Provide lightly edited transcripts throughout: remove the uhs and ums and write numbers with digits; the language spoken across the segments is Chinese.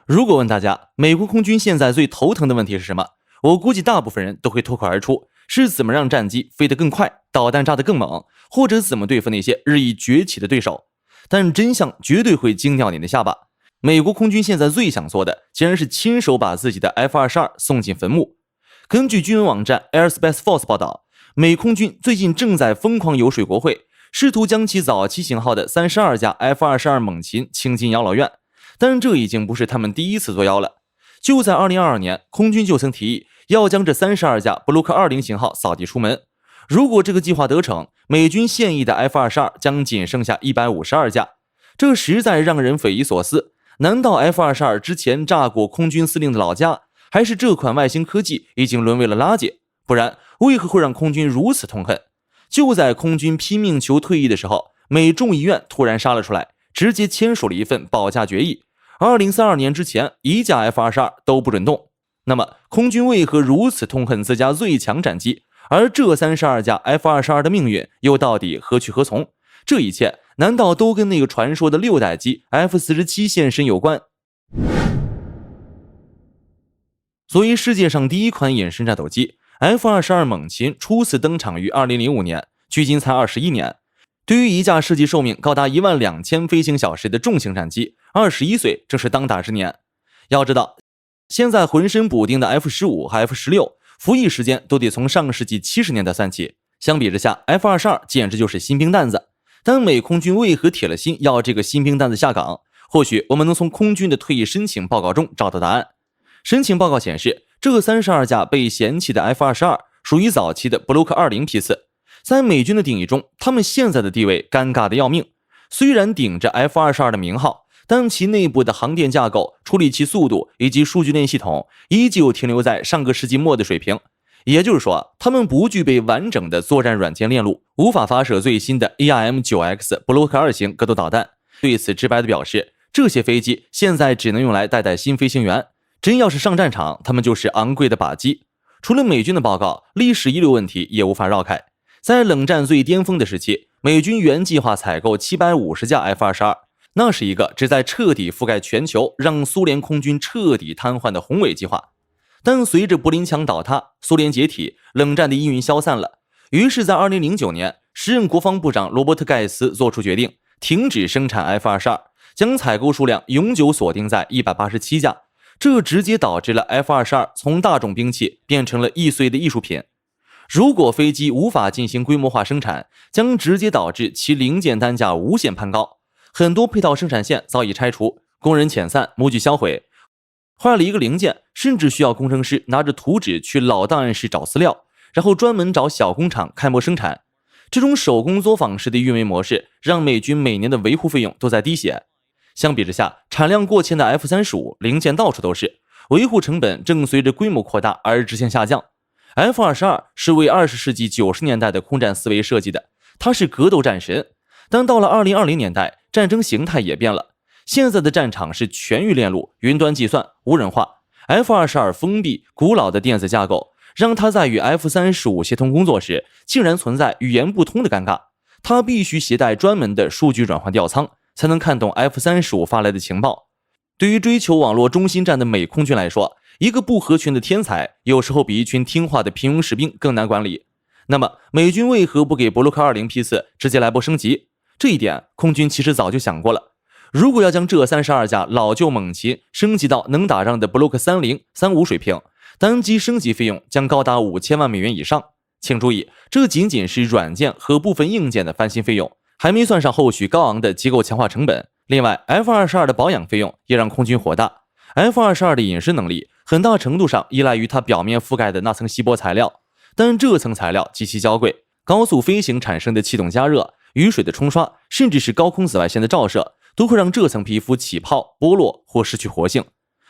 如果問大家美國空軍現在最頭疼的問題是什麼，我估計大部分人都會脫口而出，是怎麼讓戰機飛得更快，導彈炸得更猛，或者怎麼對付那些日益崛起的對手。但真相絕對會驚掉你的下巴。美國空軍現在最想做的，竟然是親手把自己的 F-22送進坟墓。根據軍文網站 Airspace Force 報道，美空軍最近正在瘋狂游說國會，試圖將其早期型號的32架 F-22猛禽請進養老院。但這已經不是他們第一次作妖了。就在2022年，空軍就曾提議要將這32架 Block 20型號掃地出門。如果這個計劃得逞，美軍现役的 F-22將僅剩下152架，這實在讓人匪夷所思。難道 F-22之前炸過空軍司令的老家，還是這款外星科技已經淪為了垃圾？不然，為何會讓空軍如此痛恨？就在空軍拼命求退役的時候，美眾議院突然殺了出來，直接簽署了一份保價決議。2032年之前，一架 F-22都不准動。那麼，空軍為何如此痛恨自家最強戰機？而這32架 F-22的命運又到底何去何從？這一切難道都跟那個傳說的6代機 F-47現身有關？作為世界上第一款隐身戰鬥機， F-22猛禽初次登場於2005年，距今才21年。對於一架實際壽命高達12000飛行小時的重型戰機，21歲正是當打之年。要知道，現在渾身補丁的 F-15 和 F-16服役時間都得從上世紀70年代算起，相比之下 F-22簡直就是新兵蛋子。但美空軍為何铁了心要这個新兵蛋子下崗？或許我們能從空軍的退役申請報告中找到答案。申請報告顯示，這32架被嫌棄的 F-22屬於早期的 Block 20批次，在美軍的定義中，他們現在的地位尷尬的要命。雖然頂着 F-22的名號，但其內部的航電架構、處理器速度以及數據鏈系統依舊停留在上個世紀末的水平。也就是說，他們不具備完整的作戰軟件鏈路，無法發射最新的 AIM-9X Block 2型格鬥導彈。對此直白地表示，這些飛機現在只能用來帶新飛行員，真要是上戰場，他們就是昂貴的靶機。除了美軍的報告，歷史遺留問題也無法繞開。在冷戰最巔峰的時期，美軍原計劃採購750架 F-22，那是一個旨在徹底覆蓋全球，讓蘇聯空軍徹底癱瘓的宏偉計劃。但隨着柏林牆倒塌，蘇聯解體，冷戰的陰雲消散了。於是，在2009年，時任國防部長羅伯特·蓋茨做出決定，停止生產 F-22，將採購數量永久鎖定在187架。這直接導致了 F-22從大眾兵器變成了易碎的藝術品。如果飛機無法進行規模化生產，將直接導致其零件單價無限攀高。很多配套生產線早已拆除，工人遣散，模具銷毀。壞了一個零件，甚至需要工程師拿着圖紙去老檔案室找資料，然後專門找小工廠開模生產。這種手工作坊式的運維模式，讓美軍每年的維護費用都在滴血。相比之下，產量過千的 F-35零件到處都是，維護成本正隨着規模擴大而直線下降。F-22是為20世紀90年代的空戰思維設計的，它是格鬥戰神。但到了2020年代，戰爭形態也變了。現在的戰場是全域鏈路、雲端計算、無人化。F-22封閉、古老的電子架構，讓它在與 F-35協同工作時，竟然存在語言不通的尷尬。它必須攜帶專門的數據轉換吊艙，才能看懂 F-35發來的情報。對於追求網絡中心戰的美空軍來說，一個不合群的天才，有時候比一群聽話的平庸士兵更難管理。那麼，美軍為何不給 Block 20批次直接來波升級？這一點，空軍其實早就想過了。如果要將這32架老舊猛禽升級到能打仗的 Block 30、35水平，單機升級費用將高達5000萬美元以上。請注意，這僅僅是軟件和部分硬件的翻新費用，還沒算上後續高昂的機構強化成本。另外 F-22的保養費用也讓空軍火大。F-22的隱身能力很大程度上依賴於它表面覆蓋的那層锡箔材料，但這層材料極其娇貴，高速飛行產生的氣動加熱、雨水的沖刷，甚至是高空紫外線的照射，都會讓這層皮膚起泡、剝落或失去活性。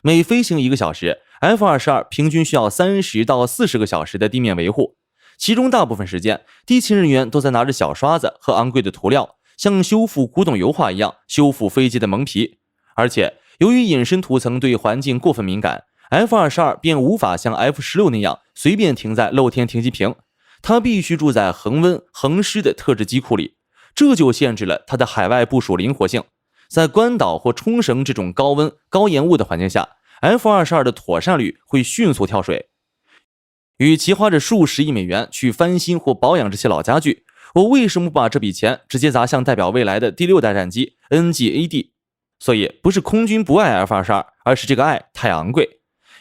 每飛行1個小時， F-22平均需要30到40個小時的地面維護，其中大部分時間，地勤人員都在拿着小刷子和昂貴的塗料，像修復古董油畫一樣修復飛機的蒙皮。而且，由於隐身涂層對環境過分敏感， F-22便無法像 F-16那樣隨便停在露天停機坪，它必須住在恆溫、恆濕的特制機庫裡，這就限制了它的海外部署靈活性。在關島或沖繩這種高溫、高鹽霧的環境下， F-22 的妥善率會迅速跳水。與其花着數十億美元去翻新或保養這些老家具，我為什麼不把這筆錢直接砸向代表未來的第6代戰機 NGAD？ 所以不是空軍不愛 F-22， 而是這個愛太昂貴。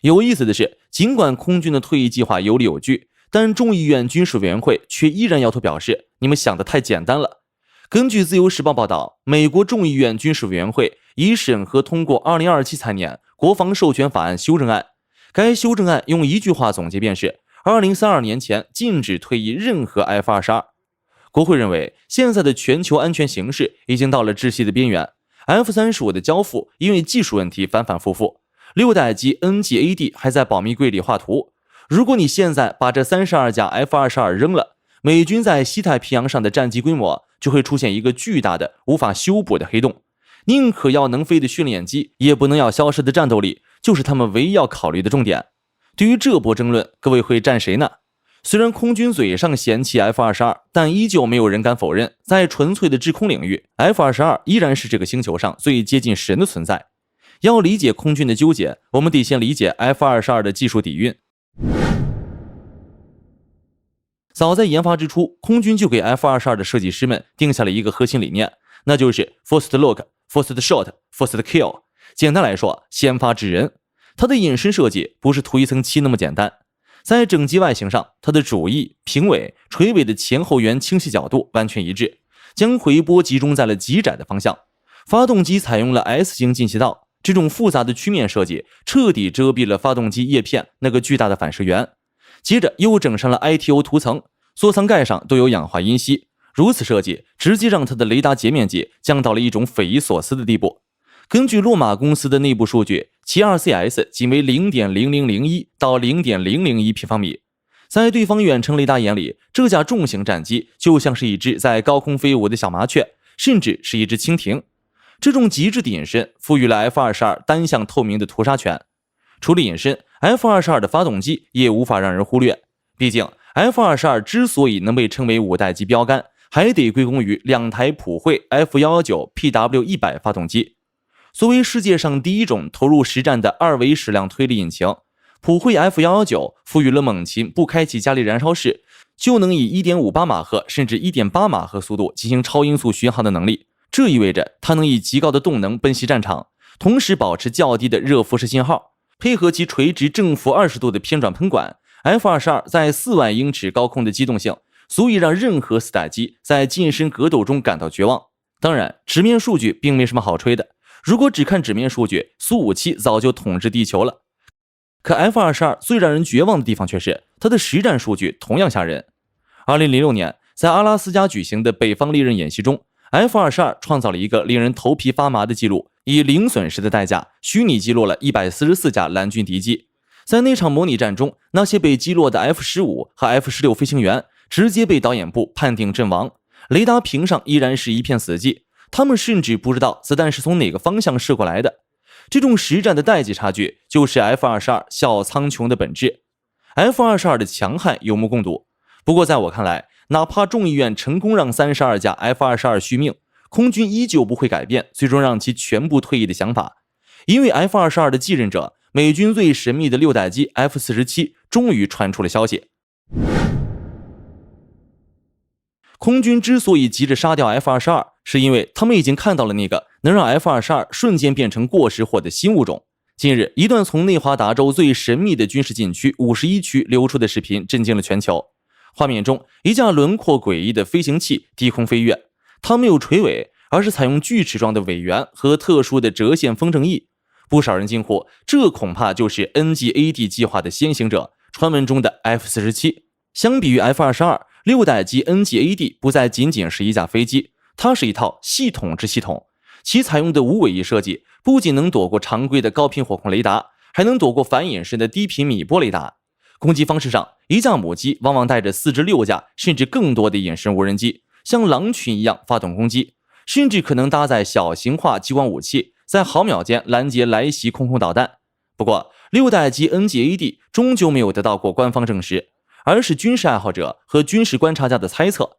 有意思的是，儘管空軍的退役計劃有理有據，但眾議院軍事委員會卻依然搖頭表示，你們想得太簡單了。根據自由時報報道，美国众議院軍事委員會已審核通過2027財年國防授權法案修正案。該修正案用一句話總結便是2032年前禁止退役任何 F-22。 國會認為現在的全球安全形勢已經到了窒息的邊緣， F-35 的交付因為技術問題反反复复，6代機 NGAD 還在保密櫃裡畫圖。如果你現在把這32架 F-22 扔了，美軍在西太平洋上的戰機規模就會出現一個巨大的無法修補的黑洞。寧可要能飛的訓練機，也不能要消失的戰鬥力，就是他們唯一要考慮的重點。对于這波爭論，各位會站誰呢？雖然空軍嘴上嫌棄 F-22， 但依舊沒有人敢否認，在純粹的制空領域， F-22 依然是這個星球上最接近神的存在。要理解空軍的糾結，我們得先理解 F-22 的技術底蘊。早在研發之初，空軍就給 F-22 的設計師們定下了一個核心理念，那就是 First Look, First Shot, First Kill。 簡單來說，先發制人。它的隱身設計不是塗一層漆那麼簡單。在整機外形上，它的主翼、平尾、垂尾的前後缘倾斜角度完全一致，將回波集中在了極窄的方向。發動機採用了 S 型进气道，這種複雜的曲面設計徹底遮蔽了發動機葉片那個巨大的反射源。接着又整上了 ITO 塗層，座艙蓋上都有氧化銦吸。如此設計直接讓它的雷達截面積降到了一種匪夷所思的地步。根據洛馬公司的內部數據，其 RCS 僅為 0.0001 到 0.001 平方米。在對方遠程雷達眼裡，這架重型戰機就像是一隻在高空飛舞的小麻雀，甚至是一隻蜻蜓。這種極致的隱身賦予了 F-22 單向透明的屠殺權。除了隱身， F-22 的發動機也無法讓人忽略。畢竟 F-22 之所以能被稱為5代機標杆，還得歸功於2台普惠 F-119 PW100 發動機。作為世界上第一種投入實戰的2維矢量推力引擎，普惠 F-119 賦予了猛禽不開啟加力燃燒室就能以 1.58 馬赫甚至 1.8 馬赫速度進行超音速巡航的能力。這意味着它能以極高的動能奔襲戰場，同時保持較低的熱輻射信號。配合其垂直正負20度的偏轉噴管， F-22 在4萬英尺高空的機動性足以讓任何4代機在近身格鬥中感到絕望。當然，紙面數據並沒什麼好吹的，如果只看紙面數据，蘇57早就統治地球了。可 F-22 最讓人絕望的地方卻是它的實戰數據同樣嚇人。2006年，在阿拉斯加舉行的北方利刃演習中， F-22 創造了一個令人頭皮發麻的記錄，以零損失的代價虛擬擊落了144架藍軍敵機。在那場模擬戰中，那些被擊落的 F-15 和 F-16 飛行員直接被導演部判定陣亡，雷達屏上依然是一片死寂，他們甚至不知道子彈是從哪個方向射過來的。這種實戰的代際差距就是 F-22 笑傲蒼穹的本質。F-22 的強悍有目共睹，不過在我看來，哪怕众議院成功讓32架 F-22 續命，空軍依舊不會改變最終讓其全部退役的想法。因為 F-22 的继任者，美軍最神秘的6代機 F-47 終於傳出了消息。空軍之所以急着殺掉 F-22， 是因為他們已經看到了那個能讓 F-22 瞬間變成過时货的新物種。近日，一段從内华達州最神秘的軍事禁区51區流出的視頻震驚了全球。畫面中，一架輪廓詭異的飛行器低空飛躍，它沒有垂尾，而是採用鋸齒狀的尾緣和特殊的折線風正翼。不少人驚呼，這恐怕就是 NGAD 計劃的先行者，傳聞中的 F-47。相比於 F-22， 6代機 NGAD 不再僅僅是一架飛機，它是一套系統之系統。其採用的無尾翼設計不僅能躲過常規的高頻火控雷達，還能躲過反隱身的低頻米波雷達。攻擊方式上，一架母機往往帶着4至6架甚至更多的隐身無人機，像狼群一樣發动攻擊，甚至可能搭載小型化激光武器，在毫秒間攔截來襲空導彈。不過6代機 NGAD 終究沒有得到過官方證實，而是軍事愛好者和軍事觀察家的猜測。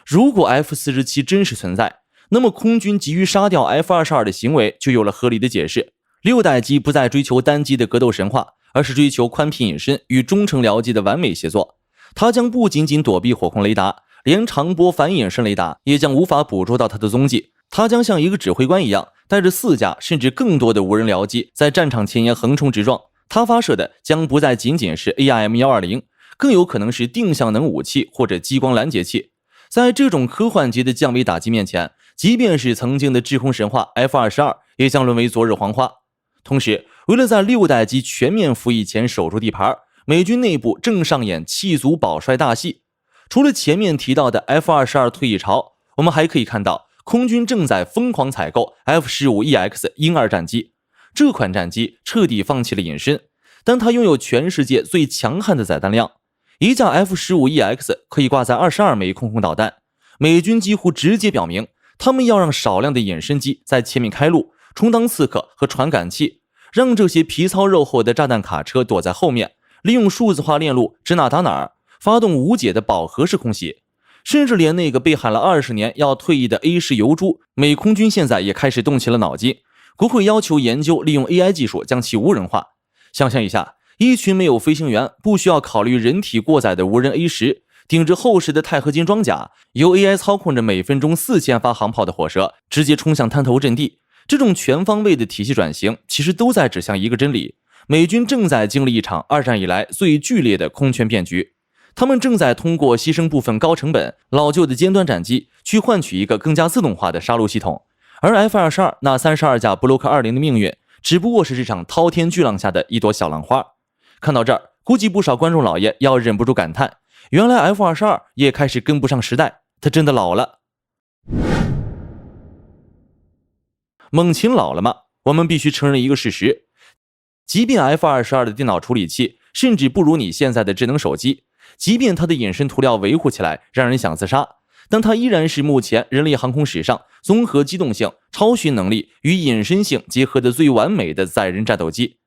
如果 F-47 真實存在，那麼空軍急於殺掉 F-22的行為就有了合理的解釋。6代機不再追求單機的格鬥神話，而是追求寬頻隱身與中程僚機的完美協作。它將不僅僅躲避火控雷達，連長波反隱身雷達也將無法捕捉到它的蹤跡。它將像一個指揮官一樣，帶着4架甚至更多的無人僚機在戰場前沿橫衝直撞。它發射的將不再僅僅是 AIM-120，更有可能是定向能武器或者激光攔截器。在這種科幻級的降維打擊面前，即便是曾經的制空神話 F-22 也將淪為昨日黄花。同時，為了在6代機全面服役前守住地盤，美軍內部正上演弃卒保帥大戲。除了前面提到的 F-22 退役潮，我們還可以看到空軍正在瘋狂採購 F-15EX 鷹2戰機。這款戰機徹底放棄了隱身，但它擁有全世界最強悍的載彈量。一架 F-15EX 可以掛載22枚空空導彈。美軍幾乎直接表明，他們要讓少量的隱身機在前面開路，充當刺客和傳感器，讓這些皮糙肉厚的炸彈卡車躲在後面，利用數字化鏈路指哪打哪兒，發動無解的饱和式空襲。甚至連那個被喊了20年要退役的 A 式油豬，美空軍現在也開始動起了腦筋。國會要求研究利用 AI 技術将其無人化。想象一下，一群沒有飛行員、不需要考慮人體過載的無人 A10，頂着厚實的鈦合金裝甲，由 AI 操控着每分鐘4000發航炮的火蛇，直接衝向灘頭陣地。這種全方位的體系轉型，其實都在指向一個真理：美軍正在經歷一場2戰以來最劇烈的空權變局。他們正在通過犧牲部分高成本、老舊的尖端戰機，去換取一個更加自動化的殺戮系統。而 F-22 那32架 Block 20的命運，只不過是這場滔天巨浪下的一朵小浪花。看到這兒，估計不少觀眾老爺要忍不住感嘆，原來 F-22 也開始跟不上時代，它真的老了。猛禽老了嗎？我們必須承認一個事實，即便 F-22 的電腦處理器甚至不如你現在的智能手機，即便它的隱身涂料維護起来讓人想自殺，但它依然是目前人類航空史上綜合機動性、超巡能力與隱身性結合的最完美的載人戰鬥機。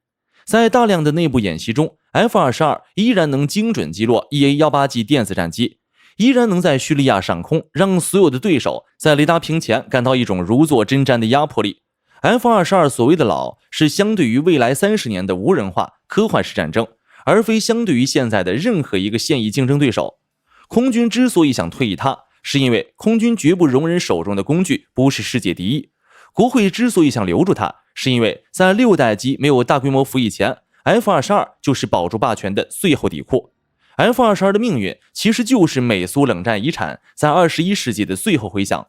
在大量的內部演習中， F-22 依然能精準擊落 EA-18G 電子戰機，依然能在敘利亞上空讓所有的對手在雷達屏前感到一種如坐針氈的壓迫力。F-22 所謂的老，是相對於未來30年的无人化科幻式戰爭，而非相对于现在的任何一個現役競爭對手。空軍之所以想退役它，是因為空軍絕不容忍手中的工具不是世界第一。國會之所以想留住它，是因為在6代機沒有大規模服役前， F-22 就是保住霸權的最後底褲。F-22 的命運其實就是美蘇冷戰遺產在21世紀的最後回響。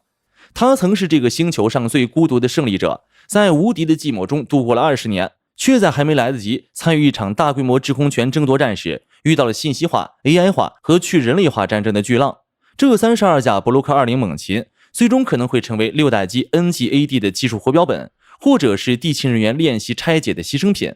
它曾是這個星球上最孤獨的勝利者，在無敵的寂寞中度過了20年，卻在還沒來得及參與一場大規模制空權爭奪戰時，遇到了信息化、AI 化和去人類化戰爭的巨浪。這32架 Block 20猛禽最終可能會成為6代機 NGAD 的技術活標本，或者是地勤人員練習拆解的犧牲品。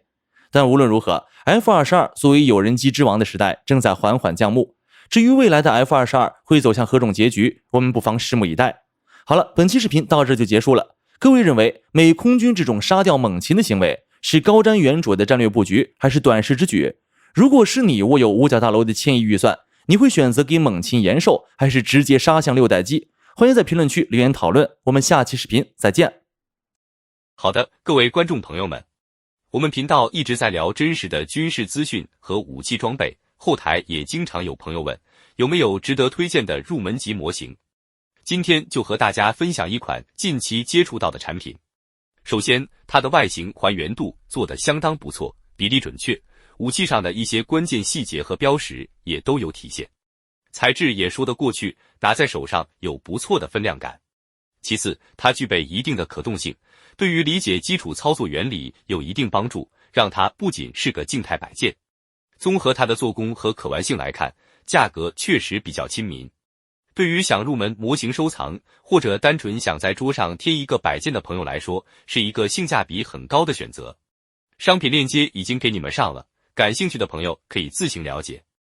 但無論如何， F-22 作為有人機之王的時代正在緩緩降幕。至於未來的 F-22 會走向何種結局，我們不妨拭目以待。好了，本期視頻到這就結束了。各位認為美空軍這種殺掉猛禽的行為是高瞻遠矚的戰略布局，還是短視之舉？如果是你握有五角大樓的1000億預算，你會選擇給猛禽延壽，還是直接殺向6代機？歡迎在評論區留言討論，我們下期視頻再見。好的，各位觀眾朋友們，我們頻道一直在聊真實的軍事資訊和武器裝備，後台也經常有朋友問，有沒有值得推薦的入門級模型？今天就和大家分享一款近期接觸到的產品。首先，它的外形還原度做得相當不錯，比例準確，武器上的一些關鍵細節和標識也都有體現，材質也說得過去，拿在手上有不錯的分量感。其次，它具備一定的可動性，對於理解基礎操作原理有一定幫助，讓它不僅是個靜態擺件。綜合它的做工和可玩性來看，價格確實比較親民。對於想入門模型收藏，或者單純想在桌上貼一個擺件的朋友來說，是一個性價比很高的選擇。商品鏈接已經給你們上了，感興趣的朋友可以自行了解。